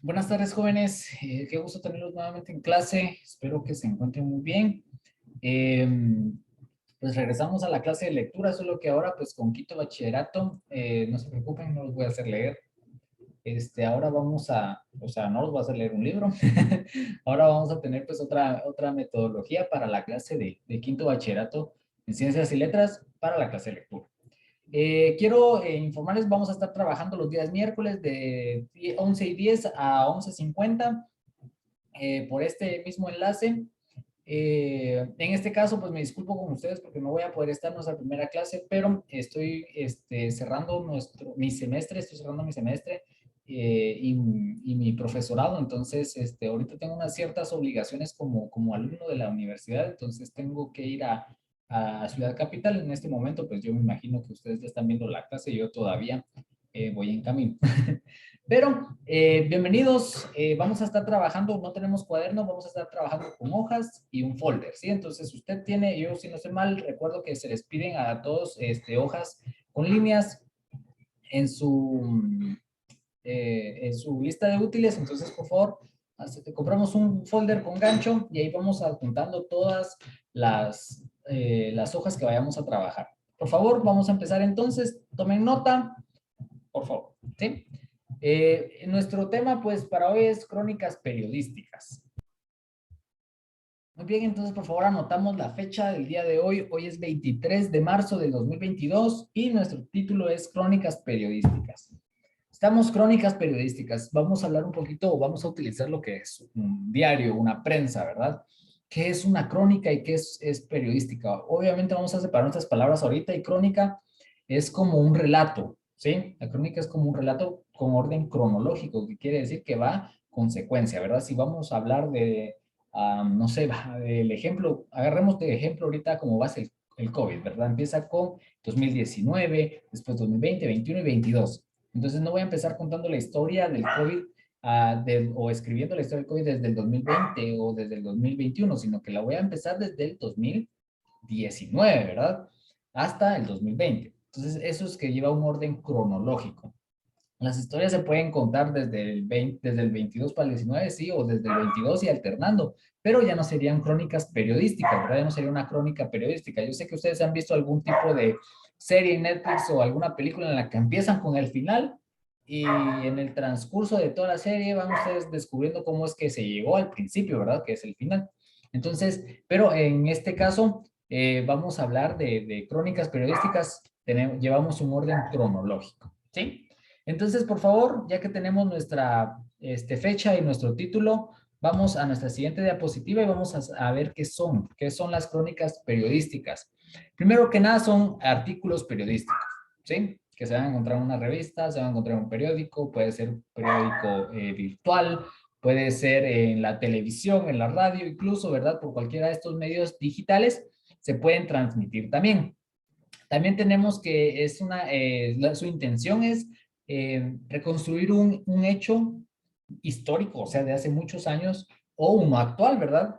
Buenas tardes, jóvenes. Qué gusto tenerlos nuevamente en clase. Espero que se encuentren muy bien. Eh, pues regresamos a la clase de lectura, solo que ahora pues con quinto bachillerato, no se preocupen, no los voy a hacer leer. Ahora vamos a, o sea, no los voy a hacer leer un libro. Ahora vamos a tener pues otra metodología para la clase de quinto bachillerato en ciencias y letras para la clase de lectura. Quiero informarles, vamos a estar trabajando los días miércoles de 11:10 a 11:50 por este mismo enlace. En este caso, pues me disculpo con ustedes porque no voy a poder estar en nuestra primera clase, pero estoy cerrando mi semestre, estoy cerrando mi semestre y mi profesorado. Entonces, ahorita tengo unas ciertas obligaciones como alumno de la universidad, entonces tengo que ir a Ciudad Capital. En este momento, pues yo me imagino que ustedes ya están viendo la clase, yo todavía voy en camino. Pero bienvenidos, vamos a estar trabajando, no tenemos cuadernos, vamos a estar trabajando con hojas y un folder, ¿sí? Entonces usted tiene, yo si no sé mal, recuerdo que se les piden a todos hojas con líneas en su lista de útiles. Entonces por favor, compramos un folder con gancho y ahí vamos adjuntando todas las hojas que vayamos a trabajar. Por favor, vamos a empezar entonces, tomen nota, por favor, ¿sí? Nuestro tema, pues, para hoy es crónicas periodísticas. Muy bien, entonces, por favor, anotamos la fecha del día de hoy. Hoy es 23 de marzo del 2022 y nuestro título es Crónicas periodísticas. Estamos crónicas periodísticas. Vamos a hablar un poquito, o vamos a utilizar lo que es un diario, una prensa, ¿verdad? ¿Qué es una crónica y qué es periodística? Obviamente vamos a separar nuestras palabras ahorita y crónica es como un relato, ¿sí? La crónica es como un relato con orden cronológico, que quiere decir que va con secuencia, ¿verdad? Si vamos a hablar no sé, el ejemplo, agarremos de ejemplo ahorita como base el COVID, ¿verdad? Empieza con 2019, después 2020, 21 y 22. Entonces no voy a empezar contando la historia del COVID o escribiendo la historia del COVID desde el 2020 o desde el 2021, sino que la voy a empezar desde el 2019, ¿verdad? Hasta el 2020. Entonces eso es que lleva un orden cronológico. Las historias se pueden contar desde el 22 para el 19, sí, o desde el 22 y alternando, pero ya no serían crónicas periodísticas, ¿verdad? Ya no sería una crónica periodística. Yo sé que ustedes han visto algún tipo de serie en Netflix o alguna película en la que empiezan con el final y en el transcurso de toda la serie van ustedes descubriendo cómo es que se llegó al principio, ¿verdad? Que es el final. Entonces, pero en este caso vamos a hablar de crónicas periodísticas, llevamos un orden cronológico, ¿sí? Entonces, por favor, ya que tenemos nuestra fecha y nuestro título, vamos a nuestra siguiente diapositiva y vamos a ver qué son las crónicas periodísticas. Primero que nada son artículos periodísticos, ¿sí? Que se van a encontrar en una revista, se van a encontrar en un periódico, puede ser un periódico virtual, puede ser en la televisión, en la radio, incluso, ¿verdad? Por cualquiera de estos medios digitales se pueden transmitir también. También tenemos que su intención es reconstruir un hecho histórico, o sea, de hace muchos años, o uno actual, ¿verdad?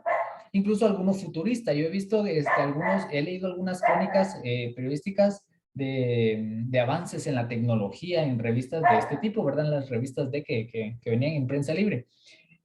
Incluso alguno futurista. Yo he visto he leído algunas crónicas periodísticas de avances en la tecnología en revistas de este tipo, ¿verdad? En las revistas que venían en prensa libre.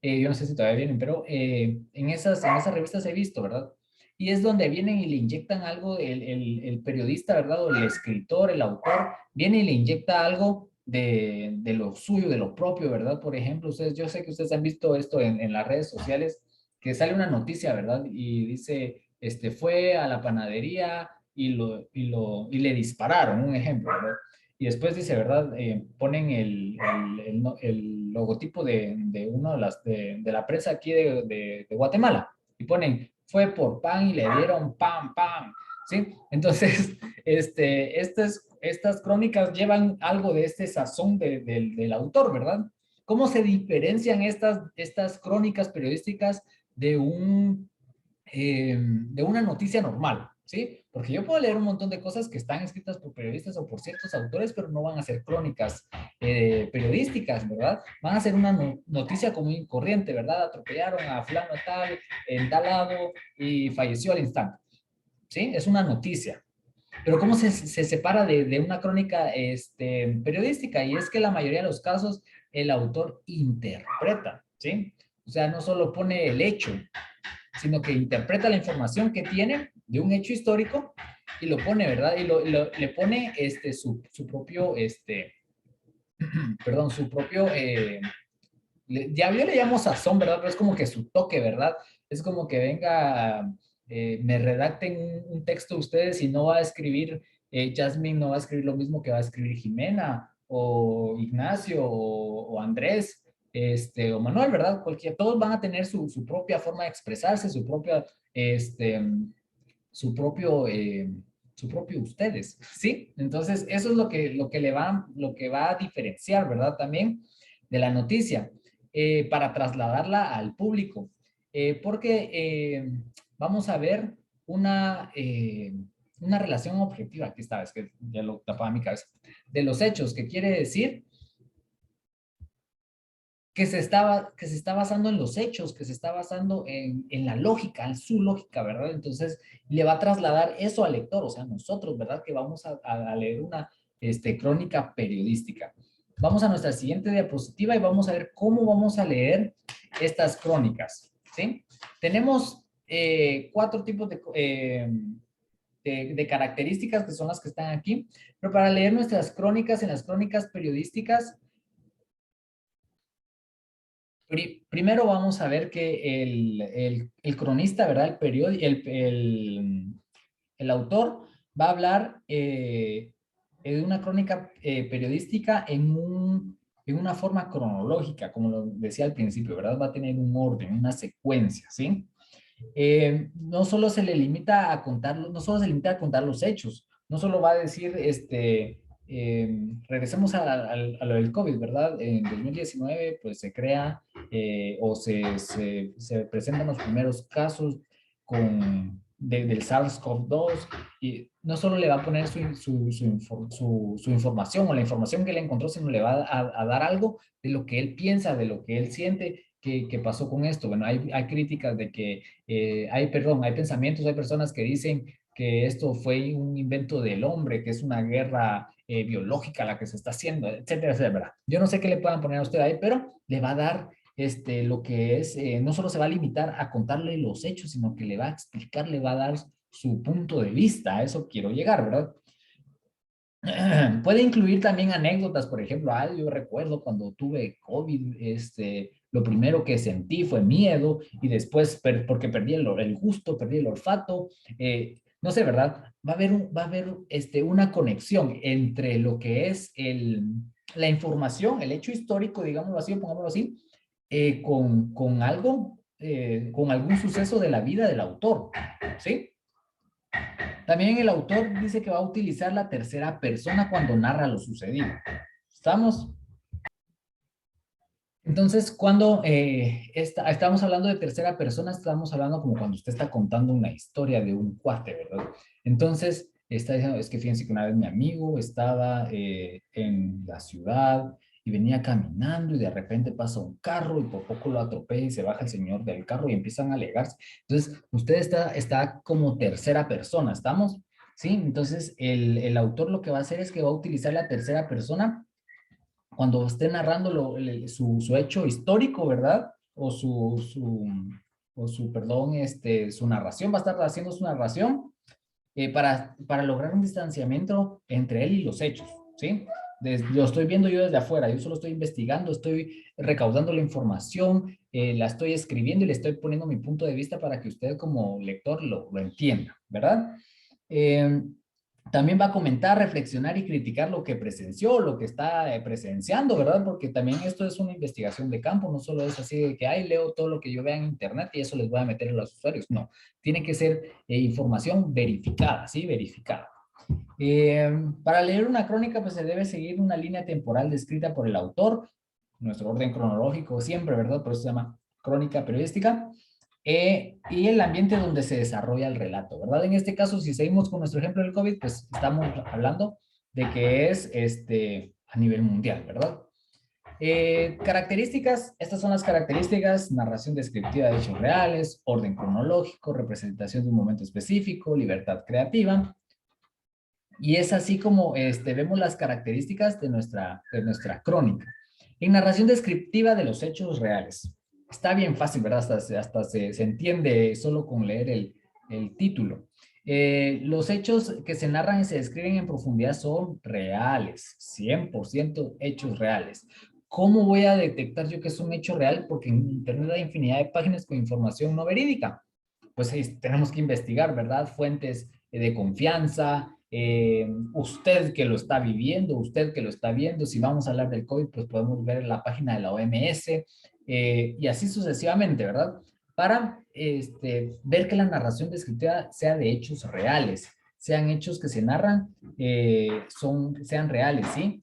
Yo no sé si todavía vienen, pero en esas revistas he visto, ¿verdad? Y es donde vienen y le inyectan algo, el periodista, ¿verdad? O el escritor, el autor, viene y le inyecta algo de lo suyo, de lo propio, ¿verdad? Por ejemplo, yo sé que ustedes han visto esto en las redes sociales, que sale una noticia, ¿verdad? Y dice, fue a la panadería y le dispararon, un ejemplo, ¿verdad? Y después dice, ¿verdad? Ponen el logotipo de una de la prensa aquí de Guatemala y ponen, fue por pan y le dieron pan, pan, ¿sí? Entonces, estas crónicas llevan algo de este sazón del autor, ¿verdad? ¿Cómo se diferencian estas crónicas periodísticas de de una noticia normal? ¿Sí? Porque yo puedo leer un montón de cosas que están escritas por periodistas o por ciertos autores, pero no van a ser crónicas periodísticas, ¿verdad? Van a ser una noticia común y corriente, ¿verdad? Atropellaron a fulano tal, en tal lado y falleció al instante, ¿sí? Es una noticia. Pero ¿cómo se separa de una crónica periodística? Y es que la mayoría de los casos el autor interpreta, ¿sí? O sea, no solo pone el hecho, sino que interpreta la información que tiene de un hecho histórico y lo pone, ¿verdad? Y le pone su propio, perdón, su propio, ya yo le llamo sazón, ¿verdad? Pero es como que su toque, ¿verdad? Es como que venga, me redacten un texto ustedes y no va a escribir, Jasmine no va a escribir lo mismo que va a escribir Jimena o Ignacio o Andrés, o Manuel, ¿verdad? Todos van a tener su propia forma de expresarse, este, su propio, eh, su propio ustedes, ¿sí? Entonces, eso es lo que va a diferenciar, ¿verdad? También de la noticia, para trasladarla al público, porque vamos a ver una, eh, una relación objetiva, aquí está, es que ya lo tapaba mi cabeza, de los hechos, que quiere decir que se está basando en los hechos, que se está basando en la lógica, en su lógica, ¿verdad? Entonces, le va a trasladar eso al lector, o sea, nosotros, ¿verdad? Que vamos a leer una crónica periodística. Vamos a nuestra siguiente diapositiva y vamos a ver cómo vamos a leer estas crónicas, ¿sí? Tenemos cuatro tipos de características que son las que están aquí, pero para leer nuestras crónicas, en las crónicas periodísticas, primero vamos a ver que el cronista, ¿verdad? El autor va a hablar de una crónica periodística en una forma cronológica, como lo decía al principio, ¿verdad? Va a tener un orden, una secuencia, ¿sí? No solo se le limita a contar, no solo se limita a contar los hechos, no solo va a decir, regresemos a lo del COVID, ¿verdad? En 2019, pues se crea se presentan los primeros casos del SARS-CoV-2 y no solo le va a poner su información o la información que él encontró, sino le va a dar algo de lo que él piensa, de lo que él siente que pasó con esto. Bueno, hay críticas de que hay pensamientos, hay personas que dicen que esto fue un invento del hombre, que es una guerra biológica la que se está haciendo, etcétera, etcétera. Yo no sé qué le puedan poner a usted ahí, pero le va a dar lo que es, no solo se va a limitar a contarle los hechos, sino que le va a explicar, le va a dar su punto de vista. A eso quiero llegar, ¿verdad? Puede incluir también anécdotas, por ejemplo, yo recuerdo cuando tuve COVID, lo primero que sentí fue miedo y después, porque perdí el gusto, perdí el olfato, no sé, ¿verdad? Va a haber una conexión entre lo que es la información, el hecho histórico, digámoslo así, o pongámoslo así, con algo, con algún suceso de la vida del autor, ¿sí? También el autor dice que va a utilizar la tercera persona cuando narra lo sucedido. ¿Estamos? Entonces, cuando estamos hablando de tercera persona, estamos hablando como cuando usted está contando una historia de un cuate, ¿verdad? Entonces, está diciendo, es que fíjense que una vez mi amigo estaba en la ciudad y venía caminando y de repente pasa un carro y por poco lo atropella y se baja el señor del carro y empiezan a alegarse. Entonces, usted está como tercera persona, ¿estamos? Sí, entonces el autor lo que va a hacer es que va a utilizar la tercera persona cuando esté narrando su hecho histórico, ¿verdad? Perdón, su narración, va a estar haciendo su narración para lograr un distanciamiento entre él y los hechos, ¿sí? Lo estoy viendo yo desde afuera, yo solo estoy investigando, estoy recaudando la información, la estoy escribiendo y le estoy poniendo mi punto de vista para que usted como lector lo entienda, ¿verdad? Eh, También va a comentar, reflexionar y criticar lo que presenció, lo que está presenciando, ¿verdad? Porque también esto es una investigación de campo, no solo es así de que, ay, leo todo lo que yo vea en internet y eso les voy a meter a los usuarios. No, tiene que ser información verificada, ¿sí? Verificada. Para leer una crónica, pues se debe seguir una línea temporal descrita por el autor, nuestro orden cronológico siempre, ¿verdad? Por eso se llama crónica periodística y el ambiente donde se desarrolla el relato, ¿verdad? En este caso, si seguimos con nuestro ejemplo del COVID, pues estamos hablando de que es a nivel mundial, ¿verdad? Características, estas son las características: narración descriptiva de hechos reales, orden cronológico, representación de un momento específico, libertad creativa. Y es así como vemos las características de nuestra crónica. En narración descriptiva de los hechos reales. Está bien fácil, ¿verdad? Hasta se entiende solo con leer el título. Los hechos que se narran y se describen en profundidad son reales, 100% hechos reales. ¿Cómo voy a detectar yo que es un hecho real? Porque en Internet hay infinidad de páginas con información no verídica. Pues tenemos que investigar, ¿verdad? Fuentes de confianza, usted que lo está viviendo, usted que lo está viendo, si vamos a hablar del COVID, pues podemos ver la página de la OMS y así sucesivamente, ¿verdad? Para ver que la narración descriptiva sea de hechos reales, sean hechos que se narran, sean reales, ¿sí?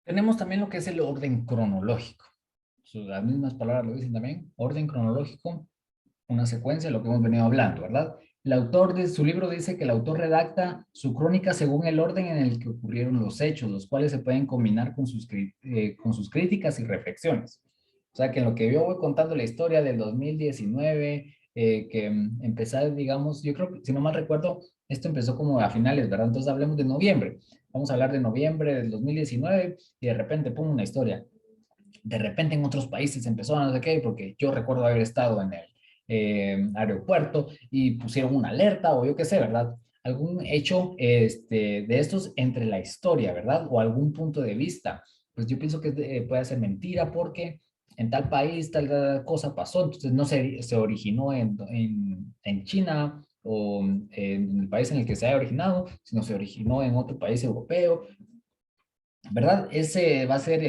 Tenemos también lo que es el orden cronológico. Las mismas palabras lo dicen también, orden cronológico, una secuencia de lo que hemos venido hablando, ¿verdad? El autor de su libro dice que el autor redacta su crónica según el orden en el que ocurrieron los hechos, los cuales se pueden combinar con sus críticas y reflexiones. O sea, que en lo que yo voy contando la historia del 2019, que empezar, digamos, yo creo que, si no mal recuerdo, esto empezó como a finales, ¿verdad? Entonces hablemos de noviembre. Vamos a hablar de noviembre del 2019 y de repente, pum, una historia. De repente en otros países empezó a no sé qué, porque yo recuerdo haber estado en el aeropuerto y pusieron una alerta o yo qué sé, ¿verdad? Algún hecho de estos entre la historia, ¿verdad? O algún punto de vista. Pues yo pienso que puede ser mentira porque en tal país tal cosa pasó, entonces no se originó en China o en el país en el que se haya originado, sino se originó en otro país europeo, ¿verdad? Ese va a ser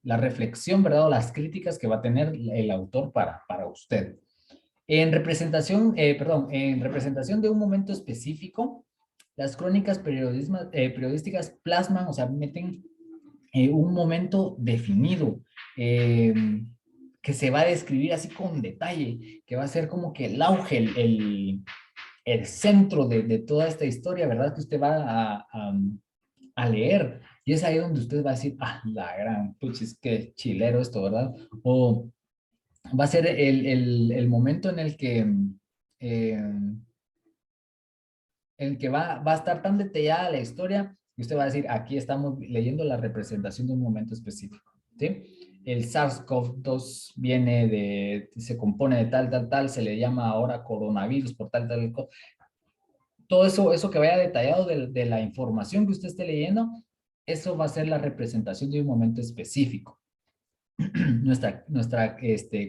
la reflexión, ¿verdad? O las críticas que va a tener el autor para usted. En representación de un momento específico, las crónicas periodísticas plasman, o sea, meten un momento definido, eh, que se va a describir así con detalle, que va a ser como que el auge, el centro de toda esta historia, ¿verdad? Que usted va a leer. Y es ahí donde usted va a decir, ah, la gran, puchis, qué chilero esto, ¿verdad? O va a ser el momento eh, en el que va a estar tan detallada la historia que usted va a decir, aquí estamos leyendo la representación de un momento específico, ¿sí? El SARS-CoV-2 se compone de tal, se le llama ahora coronavirus por tal, todo eso que vaya detallado de la información que usted esté leyendo, eso va a ser la representación de un momento específico. Nuestra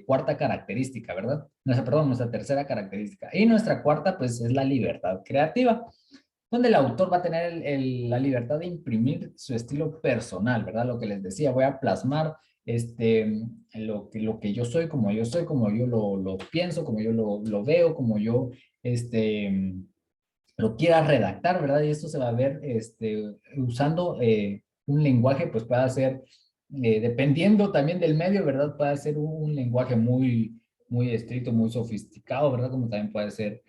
cuarta característica, ¿verdad? Nuestra tercera característica. Y nuestra cuarta, pues, es la libertad creativa, donde el autor va a tener la libertad de imprimir su estilo personal, ¿verdad? Lo que les decía, voy a plasmar lo que yo soy, como yo lo pienso, como yo lo veo, como yo lo quiera redactar, ¿verdad? Y esto se va a ver usando un lenguaje, pues puede ser, dependiendo también del medio, ¿verdad? Puede ser un lenguaje muy estricto, muy sofisticado, ¿verdad? Como también puede ser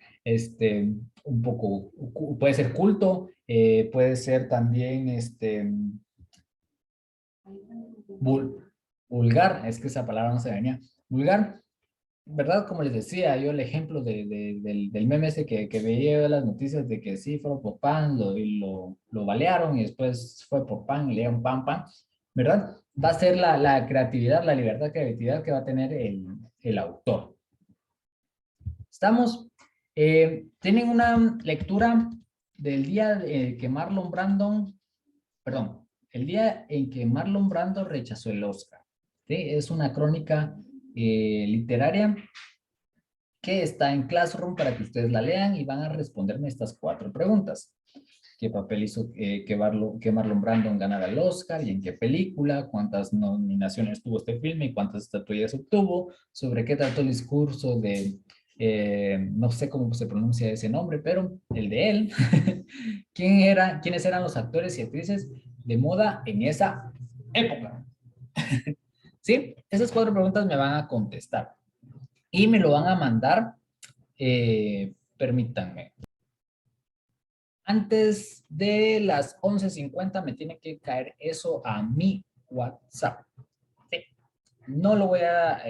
un poco, puede ser culto, puede ser también vulgar, es que esa palabra no se venía, vulgar, ¿verdad? Como les decía, yo el ejemplo del meme ese que veía las noticias de que sí, fueron por pan, lo balearon y después fue por pan y le dieron pan, ¿verdad? Va a ser la creatividad, la libertad creatividad que va a tener el autor. ¿Estamos? Tienen una lectura del día que Marlon Brandon, perdón, el día en que Marlon Brando rechazó el Oscar. ¿Sí? Es una crónica literaria que está en Classroom para que ustedes la lean y van a responderme estas 4 preguntas. ¿Qué papel hizo que Marlon Brandon ganara el Oscar y en qué película? ¿Cuántas nominaciones tuvo este filme y cuántas estatuillas obtuvo? ¿Sobre qué trató el discurso no sé cómo se pronuncia ese nombre, pero el de él? ¿Quiénes eran los actores y actrices de moda en esa época? ¿Sí? Esas 4 preguntas me van a contestar y me lo van a mandar, permítanme. Antes de las 11:50 me tiene que caer eso a mi WhatsApp. Sí. No lo voy a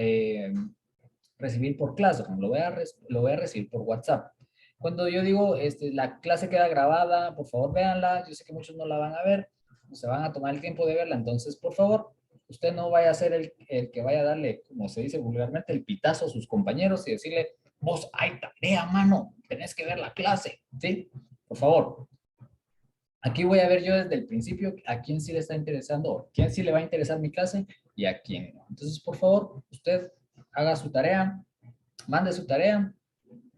recibir por Classroom, lo voy a recibir por WhatsApp. Cuando yo digo, la clase queda grabada, por favor véanla. Yo sé que muchos no la van a ver, no se van a tomar el tiempo de verla. Entonces, por favor, usted no vaya a ser el que vaya a darle, como se dice vulgarmente, el pitazo a sus compañeros y decirle, vos, hay tarea, mano, tenés que ver la clase, ¿sí? Por favor. Aquí voy a ver yo desde el principio a quién sí le está interesando, o quién sí le va a interesar mi clase y a quién no. Entonces, por favor, usted haga su tarea, mande su tarea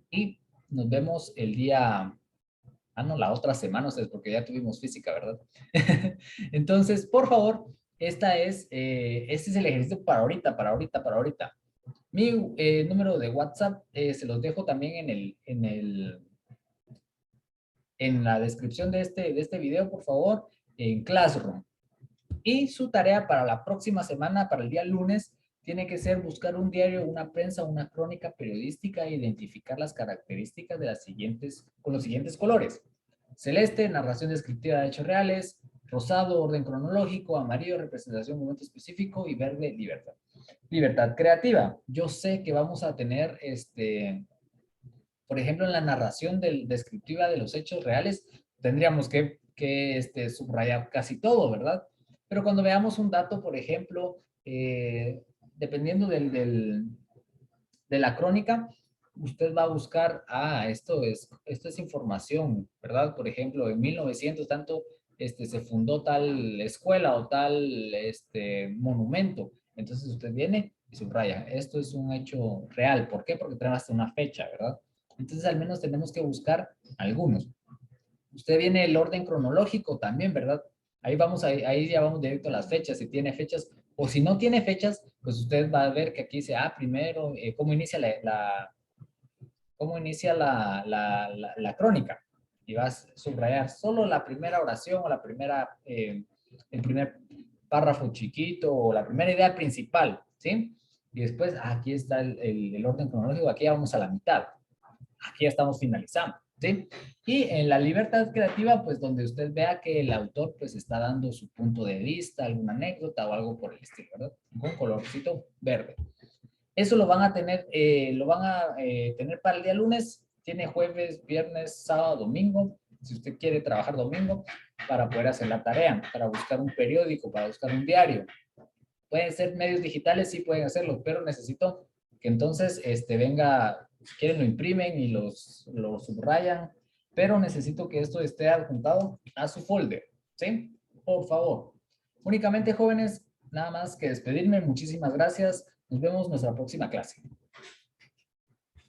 y nos vemos el día, no, la otra semana, ustedes, porque ya tuvimos física, ¿verdad? Entonces, por favor, este es el ejercicio para ahorita, para ahorita, para ahorita. Mi número de WhatsApp se los dejo también en la descripción de este video, por favor, en Classroom. Y su tarea para la próxima semana, para el día lunes, tiene que ser buscar un diario, una prensa, una crónica periodística e identificar las características de con los siguientes colores. Celeste, narración descriptiva de hechos reales; rosado, orden cronológico; amarillo, representación de un momento específico; y verde, libertad. Libertad creativa. Yo sé que vamos a tener, por ejemplo, en la narración descriptiva de los hechos reales, tendríamos que subrayar casi todo, ¿verdad? Pero cuando veamos un dato, por ejemplo, dependiendo de la crónica, usted va a buscar, esto es información, ¿verdad? Por ejemplo, en 1900 tanto, se fundó tal escuela o tal monumento. Entonces usted viene y subraya, esto es un hecho real. ¿Por qué? Porque trae hasta una fecha, ¿verdad? Entonces al menos tenemos que buscar algunos. Usted viene el orden cronológico también, ¿verdad? Ahí ya vamos directo a las fechas, si tiene fechas, o si no tiene fechas, pues usted va a ver que aquí dice, primero, cómo inicia la crónica. Y vas a subrayar solo la primera oración o el primer párrafo chiquito o la primera idea principal, ¿sí? Y después, aquí está el orden cronológico, aquí ya vamos a la mitad, aquí ya estamos finalizando, ¿sí? Y en la libertad creativa, pues donde usted vea que el autor pues está dando su punto de vista, alguna anécdota o algo por el estilo, ¿verdad? Con colorcito verde. Eso lo van a tener para el día lunes. Tiene jueves, viernes, sábado, domingo. Si usted quiere trabajar domingo, para poder hacer la tarea, para buscar un periódico, para buscar un diario. Pueden ser medios digitales, sí pueden hacerlo, pero necesito que entonces venga, si quieren lo imprimen y lo subrayan, pero necesito que esto esté adjuntado a su folder, ¿sí? Por favor. Únicamente, jóvenes, nada más que despedirme. Muchísimas gracias. Nos vemos en nuestra próxima clase.